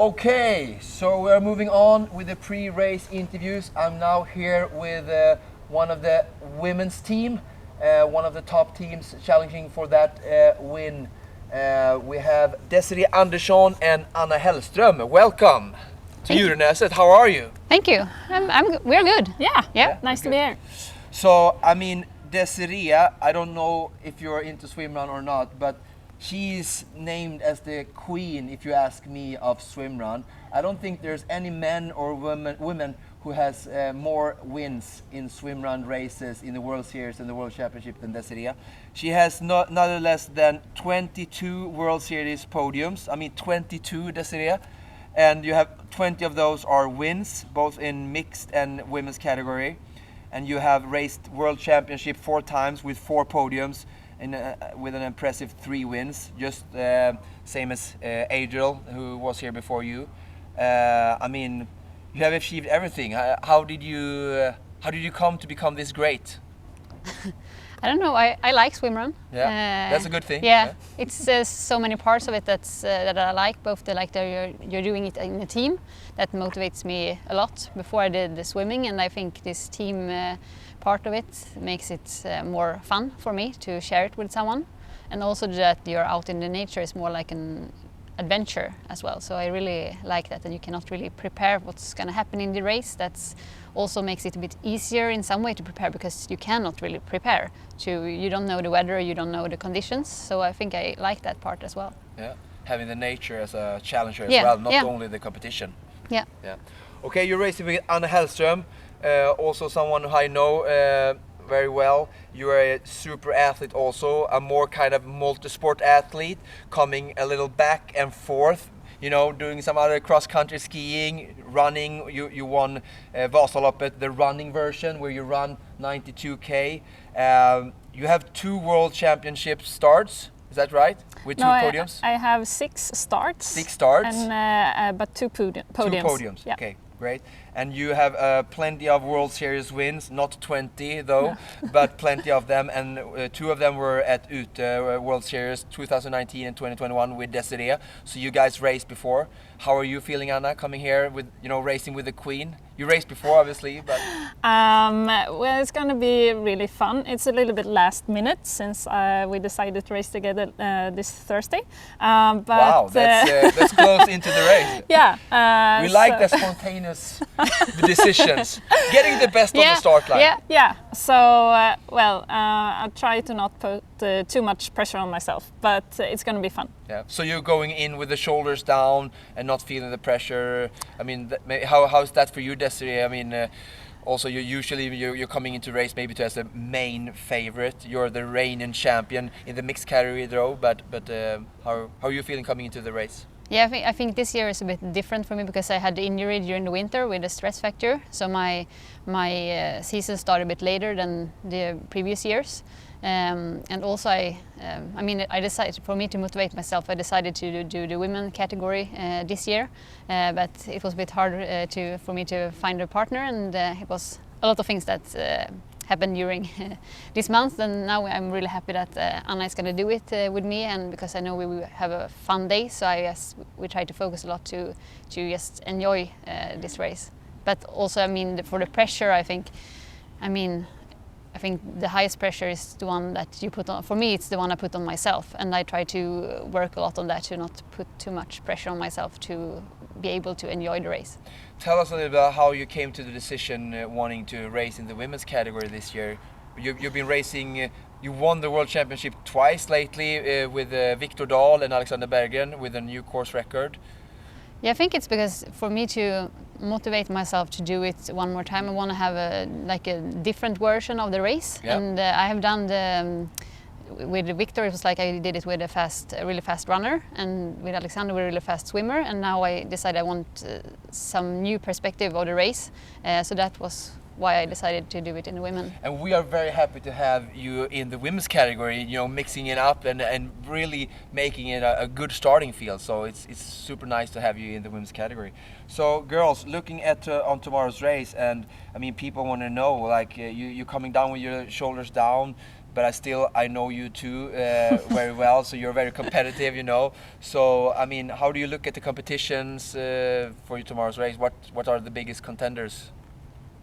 Okay, so we're moving on with the pre-race interviews. I'm now here with one of the women's team, one of the top teams challenging for that win. We have Desirée Andersson and Anna Hellström. Welcome to Djurönäset. How are you? Thank you. We're good. Yeah. Nice to be here. So, I mean, Desirée, I don't know if you're into swimrun or not, but she's named as the queen, if you ask me, of swimrun. I don't think there's any men or women who has more wins in swimrun races in the World Series and the World Championship than Desirée. She has not less than 22 World Series podiums. I mean 22, Desirée. And you have 20 of those are wins, both in mixed and women's category. And you have raced World Championship 4 times with 4 podiums with an impressive 3 wins, just same as Adriel, who was here before you. I mean, you have achieved everything. How did you come to become this great? I don't know. I like swimrun. Yeah, that's a good thing. Yeah. It's so many parts of it that I like. Both that you're doing it in a team, that motivates me a lot. Before I did the swimming, and I think this team part of it makes it more fun for me to share it with someone, and also that you're out in the nature is more like an adventure as well. So I really like that, and you cannot really prepare what's going to happen in the race. That's also makes it a bit easier in some way to prepare, because you cannot really prepare. You don't know the weather, you don't know the conditions. So I think I like that part as well. Yeah, having the nature as a challenger as well, not only the competition. Yeah. Okay, you're racing with Anna Hellström, also someone who I know very well. You are a super athlete also, a more kind of multi-sport athlete, coming a little back and forth, you know, doing some other cross-country skiing, running. You won Vasaloppet, the running version, where you run 92k. You have 2 World Championship starts, is that right? With 2 podiums? I have 6 starts. 6 starts? And, but 2 podiums. 2 podiums, yeah. Okay. Great. And you have plenty of World Series wins, not 20 though, but plenty of them, and 2 of them were at ÖTILLÖ World Series 2019 and 2021 with Desirée. So you guys raced before. How are you feeling, Anna, coming here with, you know, racing with the Queen? You raced before, obviously, but... Well, it's going to be really fun. It's a little bit last minute, since we decided to race together this Thursday. But, wow, that's close into the race. Yeah. We like the spontaneous decisions. Getting the best on the start line. Yeah. So, I'll try to not put too much pressure on myself, but it's going to be fun. Yeah. So you're going in with the shoulders down and not feeling the pressure. I mean, how's that for you, Desirée? I mean, also you're coming into race maybe as a main favorite. You're the reigning champion in the mixed category, though. But how are you feeling coming into the race? Yeah, I think this year is a bit different for me, because I had the injury during the winter with a stress fracture. So my season started a bit later than the previous years. And also I decided, for me to motivate myself, I decided to do the women category this year. But it was a bit hard for me to find a partner, and it was a lot of things that happened during this month, and now I'm really happy that Anna is going to do it with me, and because I know we will have a fun day, so we try to focus a lot to just enjoy this race. But also, I mean, for the pressure, I think the highest pressure is the one that you put on. For me, it's the one I put on myself, and I try to work a lot on that, to not put too much pressure on myself, to be able to enjoy the race. Tell us a little about how you came to the decision wanting to race in the women's category this year. You've been racing, you won the World Championship twice lately with Viktor Dahl and Alexander Berggren with a new course record. Yeah, I think it's because for me to motivate myself to do it one more time, I want to have a different version of the race. Yeah. And I have done with Viktor, it was like I did it with a really fast runner, and with Alexander, with a really fast swimmer. And now I decided I want some new perspective of the race. So that was why I decided to do it in the women. And we are very happy to have you in the women's category, you know, mixing it up and really making it a good starting field. So it's super nice to have you in the women's category. So girls, looking at on tomorrow's race, and I mean, people want to know, like, you coming down with your shoulders down, but I know you two very well, so you're very competitive, you know. So I mean, how do you look at the competitions for tomorrow's race? What are the biggest contenders?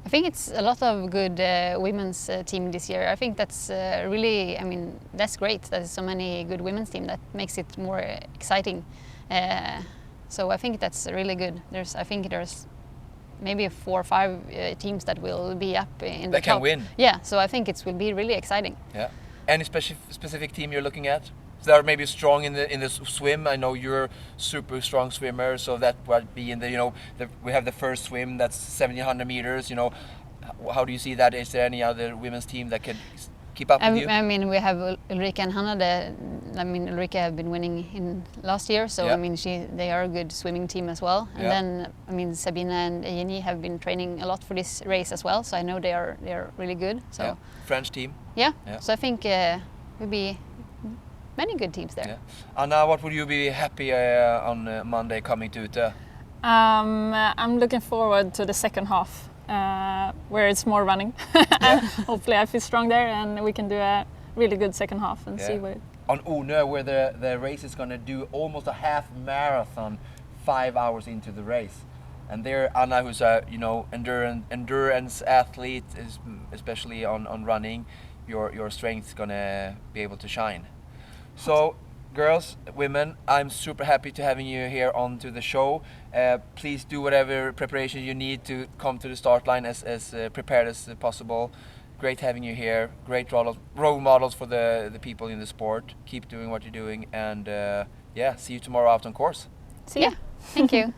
I think it's a lot of good women's team this year. I think that's really, I mean, that's great. There's so many good women's team that makes it more exciting. So I think that's really good. I think there's maybe 4 or 5 teams that will be up in the top. That can win. Yeah, so I think it will be really exciting. Yeah. Any specific team you're looking at? That are maybe strong in the swim. I know you're a super strong swimmer, so that would be in the, you know, we have the first swim that's 1700 meters. You know, how do you see that? Is there any other women's team that can keep up with you? I mean, we have Ulrika and Hanna. I mean, Ulrika have been winning in last year, so yeah. I mean, they are a good swimming team as well. And yeah. then, I mean, Sabina and Jenny have been training a lot for this race as well, so I know they are really good. So yeah. French team. Yeah. yeah. So I think will be many good teams there. Yeah. Anna, what would you be happy on Monday coming to Utö? I'm looking forward to the second half, where it's more running. Yeah. Hopefully I feel strong there and we can do a really good second half and see where. On Onö, where the race is going to do almost a half marathon 5 hours into the race. And there Anna, who's a endurance athlete, especially on running, your strength is going to be able to shine. So, girls, women, I'm super happy to having you here onto the show. Please do whatever preparation you need to come to the start line as prepared as possible. Great having you here. Great role models for the people in the sport. Keep doing what you're doing, and yeah, see you tomorrow out on course. See ya. Yeah, thank you.